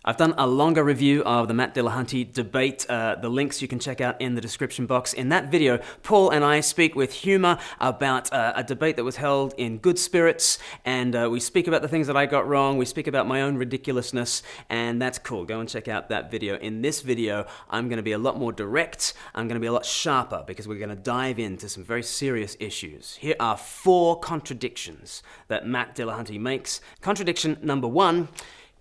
I've done a longer review of the Matt Dillahunty debate. The links you can check out in the description box. In that video, Paul and I speak with humor about a debate that was held in good spirits, and we speak about the things that I got wrong, we speak about my own ridiculousness, and that's cool. Go and check out that video. In this video, I'm going to be a lot more direct, I'm going to be a lot sharper, because we're going to dive into some very serious issues. Here are 4 contradictions that Matt Dillahunty makes. Contradiction number 1.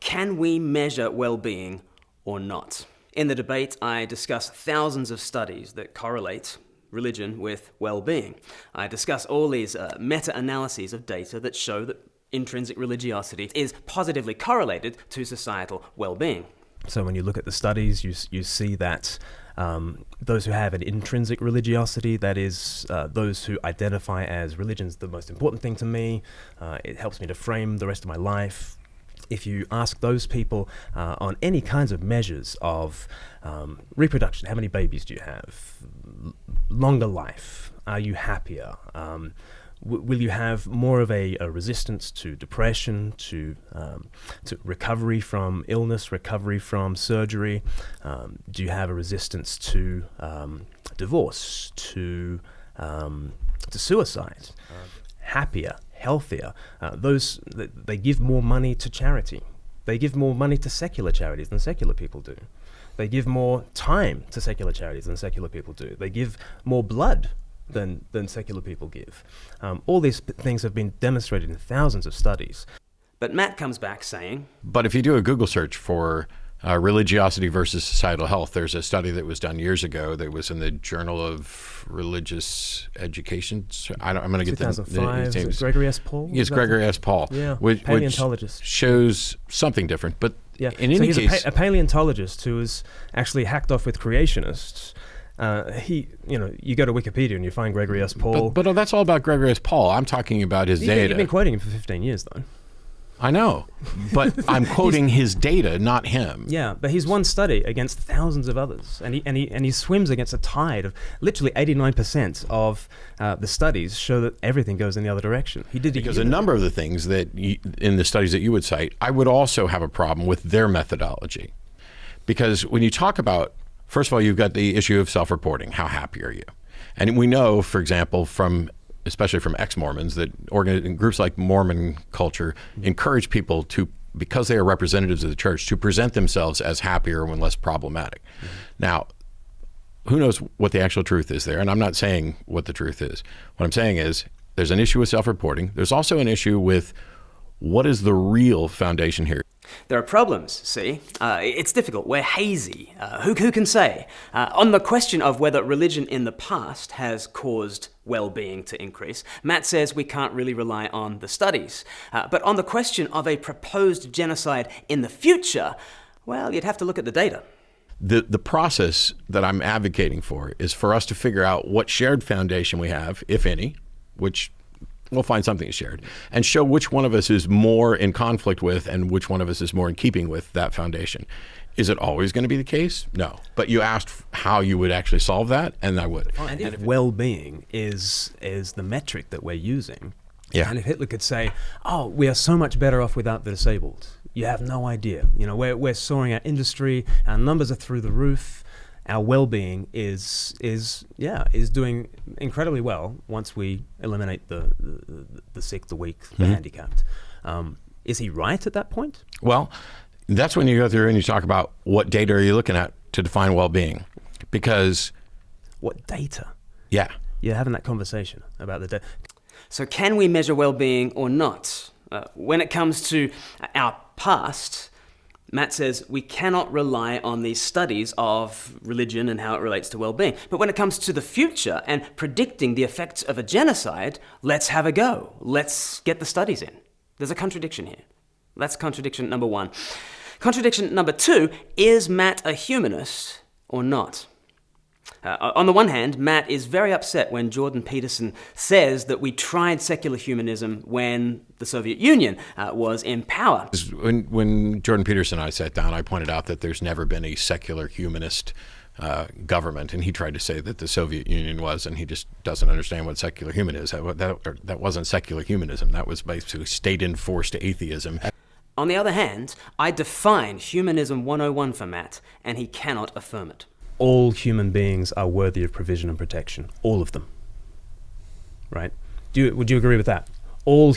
Can we measure well-being or not? In the debate, I discuss thousands of studies that correlate religion with well-being. I discuss all these meta-analyses of data that show that intrinsic religiosity is positively correlated to societal well-being. So when you look at the studies, you see that those who have an intrinsic religiosity, that is, those who identify as religion's the most important thing to me, it helps me to frame the rest of my life. If you ask those people on any kinds of measures of reproduction, how many babies do you have? Longer life? Are you happier? Will you have more of a resistance to depression, to recovery from illness, recovery from surgery? Do you have a resistance to divorce, to suicide? Happier? Healthier. They give more money to charity. They give more money to secular charities than secular people do. They give more time to secular charities than secular people do. They give more blood than secular people give. All these things have been demonstrated in thousands of studies. But Matt comes back saying, but if you do a Google search for religiosity versus societal health, there's a study that was done years ago that was in the Journal of Religious Education. So I'm going to get 2005. Is it Gregory S. Paul? Yes, Gregory S. Paul. Yeah, which paleontologist. Shows something different. But yeah, in any he's case, a paleontologist who was actually hacked off with creationists. You go to Wikipedia and you find Gregory S. Paul. But that's all about Gregory S. Paul. I'm talking about his data. You've been quoting him for 15 years, though. I know, but I'm quoting his data, not him. Yeah, but he's one study against thousands of others, and he swims against a tide of literally 89% of the studies show that everything goes in the other direction. He did because a number of the things that in the studies that you would cite, I would also have a problem with their methodology, because when you talk about, first of all, you've got the issue of self-reporting. How happy are you? And we know, for example, especially from ex-Mormons, that groups like Mormon culture encourage people to, because they are representatives of the church, to present themselves as happier when less problematic. Now, who knows what the actual truth is there? And I'm not saying what the truth is. What I'm saying is there's an issue with self-reporting. There's also an issue with what is the real foundation here. There are problems, see? It's difficult. We're hazy. Who can say? On the question of whether religion in the past has caused well-being to increase, Matt says we can't really rely on the studies. But on the question of a proposed genocide in the future, well, you'd have to look at the data. The process that I'm advocating for is for us to figure out what shared foundation we have, if any, which we'll find something shared, and show which one of us is more in conflict with and which one of us is more in keeping with that foundation. Is it always going to be the case? No. But you asked how you would actually solve that, and I would. And if well-being is the metric that we're using, yeah. And if Hitler could say, oh, we are so much better off without the disabled, you have no idea. We're soaring our industry, our numbers are through the roof. Our well-being is doing incredibly well once we eliminate the sick, the weak, the handicapped. Is he right at that point? Well, that's when you go through and you talk about what data are you looking at to define well-being, because what data? Yeah, you're having that conversation about the data. So can we measure well-being or not? When it comes to our past, Matt says we cannot rely on these studies of religion and how it relates to well-being. But when it comes to the future and predicting the effects of a genocide, let's have a go. Let's get the studies in. There's a contradiction here. That's contradiction number 1. Contradiction number 2, is Matt a humanist or not? On the one hand, Matt is very upset when Jordan Peterson says that we tried secular humanism when the Soviet Union was in power. When Jordan Peterson and I sat down, I pointed out that there's never been a secular humanist government, and he tried to say that the Soviet Union was, and he just doesn't understand what secular humanism is. That wasn't secular humanism. That was basically state-enforced atheism. On the other hand, I define Humanism 101 for Matt, and he cannot affirm it. All human beings are worthy of provision and protection. All of them. Right? Would you agree with that? All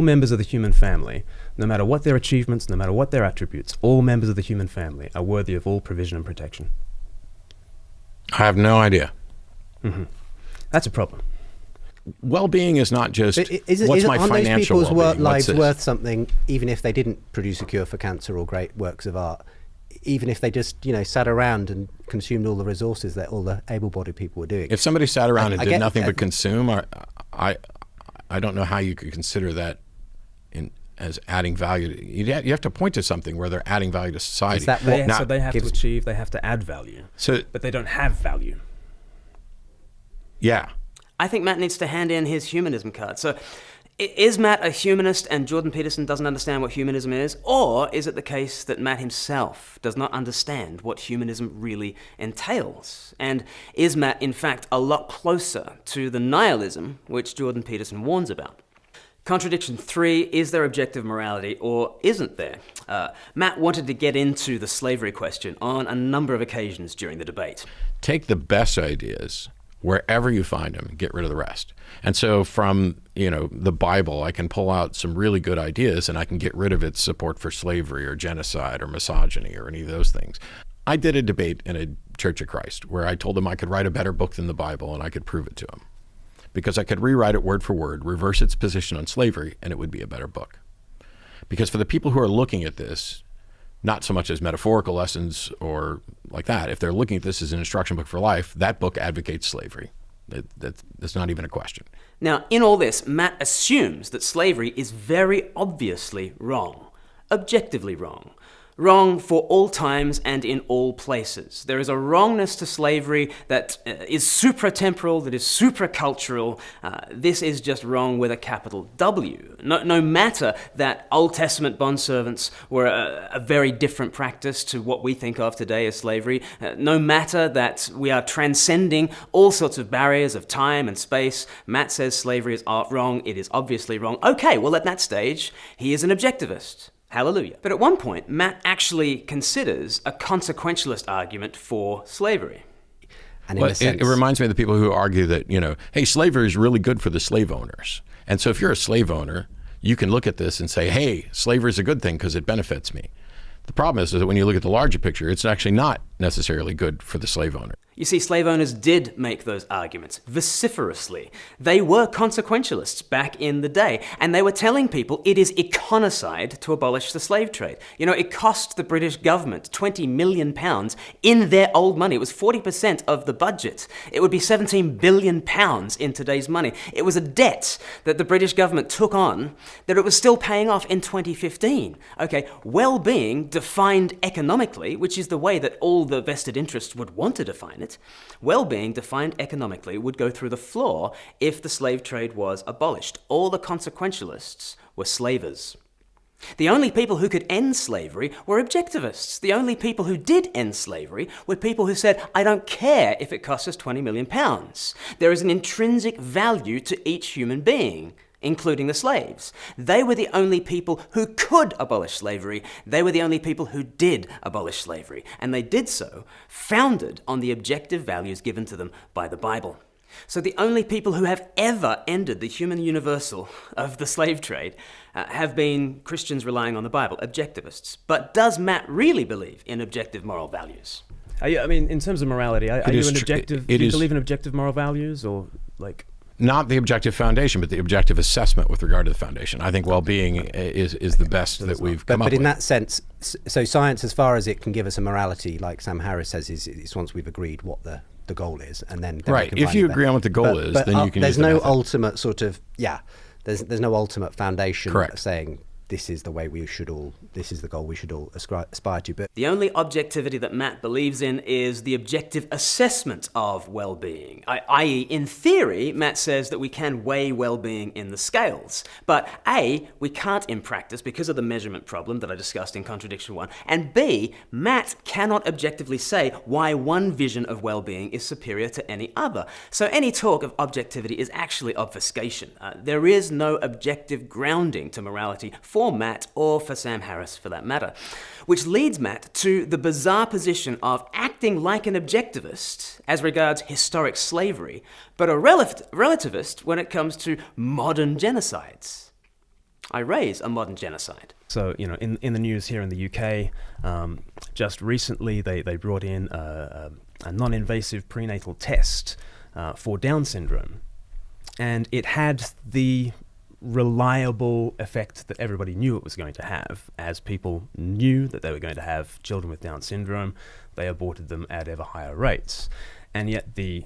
members of the human family, no matter what their achievements, no matter what their attributes, all members of the human family are worthy of all provision and protection. I have no idea. Mm-hmm. That's a problem. Well-being is not just what's my aren't financial those people's well-being. lives worth something, even if they didn't produce a cure for cancer or great works of art? Even if they just, sat around and consumed all the resources that all the able-bodied people were doing. If somebody sat around and did nothing but consume, I don't know how you could consider that as adding value. You have to point to something where they're adding value to society. So they have to achieve, they have to add value. But they don't have value. Yeah. I think Matt needs to hand in his humanism card. So is Matt a humanist and Jordan Peterson doesn't understand what humanism is? Or is it the case that Matt himself does not understand what humanism really entails? And is Matt, in fact, a lot closer to the nihilism which Jordan Peterson warns about? Contradiction 3, is there objective morality or isn't there? Matt wanted to get into the slavery question on a number of occasions during the debate. Take the best ideas wherever you find them, get rid of the rest. And so from, the Bible, I can pull out some really good ideas and I can get rid of its support for slavery or genocide or misogyny or any of those things. I did a debate in a Church of Christ where I told them I could write a better book than the Bible and I could prove it to them. Because I could rewrite it word for word, reverse its position on slavery, and it would be a better book. Because for the people who are looking at this, not so much as metaphorical lessons or like that, if they're looking at this as an instruction book for life, that book advocates slavery. That's not even a question. Now, in all this, Matt assumes that slavery is very obviously wrong, objectively wrong. Wrong for all times and in all places. There is a wrongness to slavery that is supratemporal, that is supracultural. This is just wrong with a capital W. No matter that Old Testament bondservants were a very different practice to what we think of today as slavery. No matter that we are transcending all sorts of barriers of time and space. Matt says slavery is wrong. It is obviously wrong. Okay, well at that stage, he is an objectivist. Hallelujah. But at one point, Matt actually considers a consequentialist argument for slavery. And well, it reminds me of the people who argue that, hey, slavery is really good for the slave owners. And so if you're a slave owner, you can look at this and say, hey, slavery is a good thing because it benefits me. The problem is that when you look at the larger picture, it's actually not necessarily good for the slave owner. You see, slave owners did make those arguments vociferously. They were consequentialists back in the day, and they were telling people it is econicide to abolish the slave trade. It cost the British government £20 million in their old money. It was 40% of the budget. It would be £17 billion in today's money. It was a debt that the British government took on that it was still paying off in 2015. Okay, well-being defined economically, which is the way that all the vested interests would want to define it, well-being defined economically would go through the floor if the slave trade was abolished. All the consequentialists were slavers. The only people who could end slavery were objectivists. The only people who did end slavery were people who said, I don't care if it costs us £20 million. There is an intrinsic value to each human being, including the slaves. They were the only people who could abolish slavery. They were the only people who did abolish slavery. And they did so founded on the objective values given to them by the Bible. So the only people who have ever ended the human universal of the slave trade have been Christians relying on the Bible, objectivists. But does Matt really believe in objective moral values? In terms of morality, do you believe in objective moral values or like... Not the objective foundation, but the objective assessment with regard to the foundation. I think well-being is the best that we've come up with. But in that sense, so science, as far as it can give us a morality, like Sam Harris says, is once we've agreed what the goal is, and then right. If you agree on what the goal is, then you can. There's no ultimate sort of There's no ultimate foundation of saying this is the way we should all, this is the goal we should all aspire to. But the only objectivity that Matt believes in is the objective assessment of well-being. I.e., in theory, Matt says that we can weigh well-being in the scales. But A, we can't in practice because of the measurement problem that I discussed in Contradiction 1. And B, Matt cannot objectively say why one vision of well-being is superior to any other. So any talk of objectivity is actually obfuscation. There is no objective grounding to morality for for Matt, or for Sam Harris for that matter. Which leads Matt to the bizarre position of acting like an objectivist as regards historic slavery, but a relativist when it comes to modern genocides. I raise a modern genocide. So, in the news here in the UK, just recently they brought in a non-invasive prenatal test for Down syndrome. And it had the reliable effect that everybody knew it was going to have. As people knew that they were going to have children with Down syndrome, they aborted them at ever higher rates. And yet the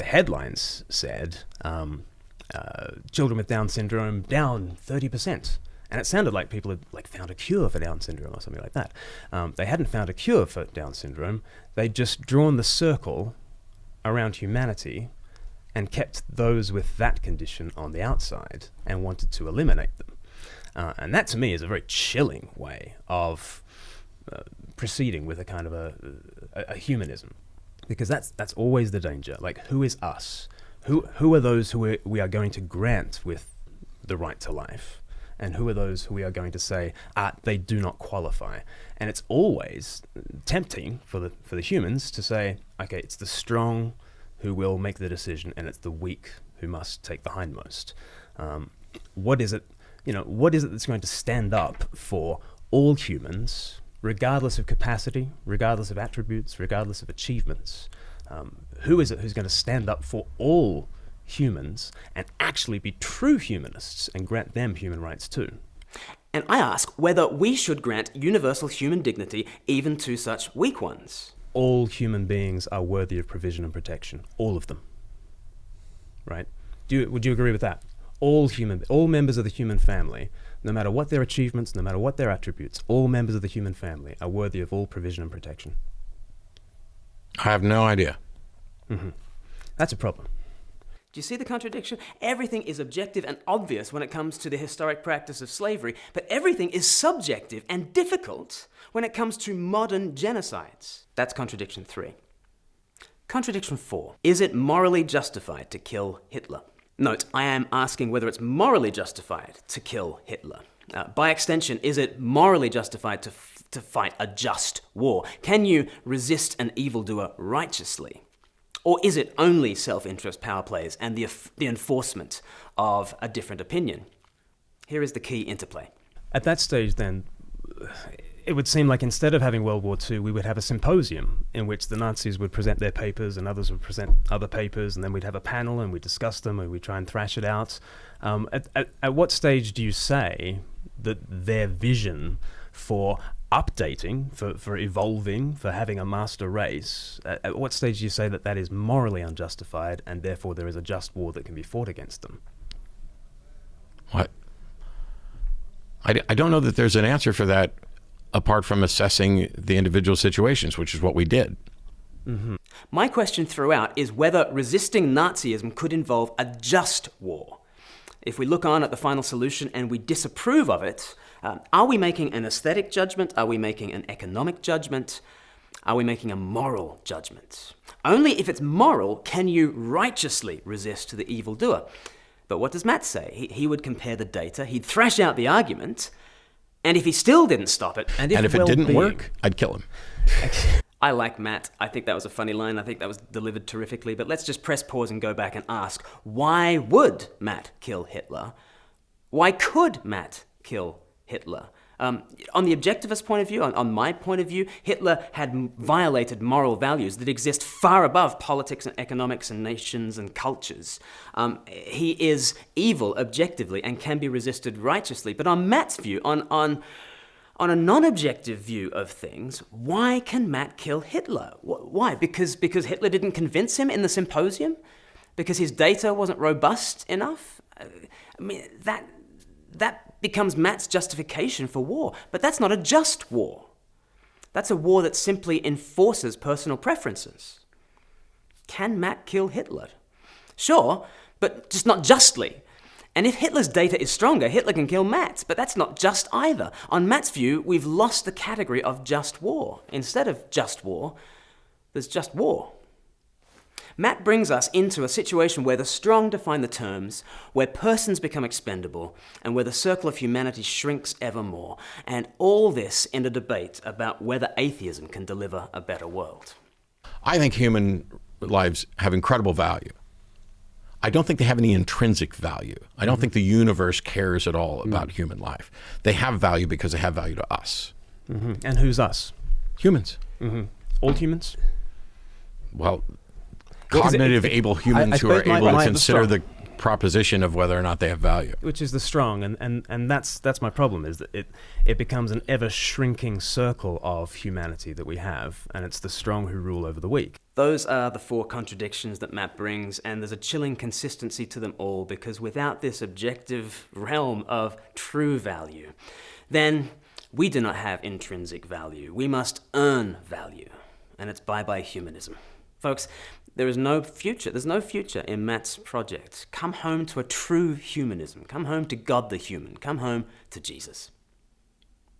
headlines said, children with Down syndrome down 30%. And it sounded like people had found a cure for Down syndrome or something like that. They hadn't found a cure for Down syndrome. They'd just drawn the circle around humanity and kept those with that condition on the outside and wanted to eliminate them. And that to me is a very chilling way of proceeding with a kind of a humanism, because that's always the danger. Like, who is us? Who are those who we are going to grant with the right to life? And who are those who we are going to say, they do not qualify? And it's always tempting for the humans to say, okay, it's the strong who will make the decision, and it's the weak who must take the hindmost. What is it that's going to stand up for all humans, regardless of capacity, regardless of attributes, regardless of achievements? Who is it who's going to stand up for all humans and actually be true humanists and grant them human rights too? And I ask whether we should grant universal human dignity even to such weak ones. All human beings are worthy of provision and protection. All of them. Right? Would you agree with that? All members of the human family, no matter what their achievements, no matter what their attributes, all members of the human family are worthy of all provision and protection. I have no idea. Mm-hmm. That's a problem. Do you see the contradiction? Everything is objective and obvious when it comes to the historic practice of slavery, but everything is subjective and difficult when it comes to modern genocides. That's contradiction 3. Contradiction 4. Is it morally justified to kill Hitler? Note, I am asking whether it's morally justified to kill Hitler. By extension, is it morally justified to fight a just war? Can you resist an evildoer righteously? Or is it only self-interest power plays and the enforcement of a different opinion? Here is the key interplay. At that stage, then, it would seem like instead of having World War II, we would have a symposium in which the Nazis would present their papers and others would present other papers, and then we'd have a panel and we'd discuss them and we'd try and thrash it out. At what stage do you say that their vision for updating, for evolving, for having a master race, at what stage do you say that is morally unjustified and therefore there is a just war that can be fought against them? What? I don't know that there's an answer for that apart from assessing the individual situations, which is what we did. Mm-hmm. My question throughout is whether resisting Nazism could involve a just war. If we look on at the final solution and we disapprove of it, are we making an aesthetic judgment? Are we making an economic judgment? Are we making a moral judgment? Only if it's moral can you righteously resist the evildoer. But what does Matt say? He would compare the data, he'd thrash out the argument, and if he still didn't stop it... And if it didn't work, I'd kill him. I like Matt. I think that was a funny line. I think that was delivered terrifically. But let's just press pause and go back and ask, why would Matt kill Hitler? Why could Matt kill Hitler? On the objectivist point of view, on my point of view, Hitler had violated moral values that exist far above politics and economics and nations and cultures. He is evil objectively and can be resisted righteously. But on Matt's view, on a non-objective view of things, why can Matt kill Hitler? Why? Because Hitler didn't convince him in the symposium? Because his data wasn't robust enough? I mean, that becomes Matt's justification for war. But that's not a just war. That's a war that simply enforces personal preferences. Can Matt kill Hitler? Sure, but just not justly. And if Hitler's data is stronger, Hitler can kill Matt, but that's not just either. On Matt's view, we've lost the category of just war. Instead of just war, there's just war. Matt brings us into a situation where the strong define the terms, where persons become expendable, and where the circle of humanity shrinks ever more, and all this in a debate about whether atheism can deliver a better world. I think human lives have incredible value. I don't think they have any intrinsic value. I don't think the universe cares at all about human life. They have value because they have value to us. And who's us? Humans. All humans? Well, cognitive able humans who are able to consider the proposition of whether or not they have value. Which is the strong, and that's my problem, is that it becomes an ever shrinking circle of humanity that we have, and it's the strong who rule over the weak. Those are the 4 contradictions that Matt brings, and there's a chilling consistency to them all, because without this objective realm of true value, then we do not have intrinsic value. We must earn value, and it's bye-bye humanism. Folks, there is no future. There's no future in Matt's project. Come home to a true humanism. Come home to God the human. Come home to Jesus.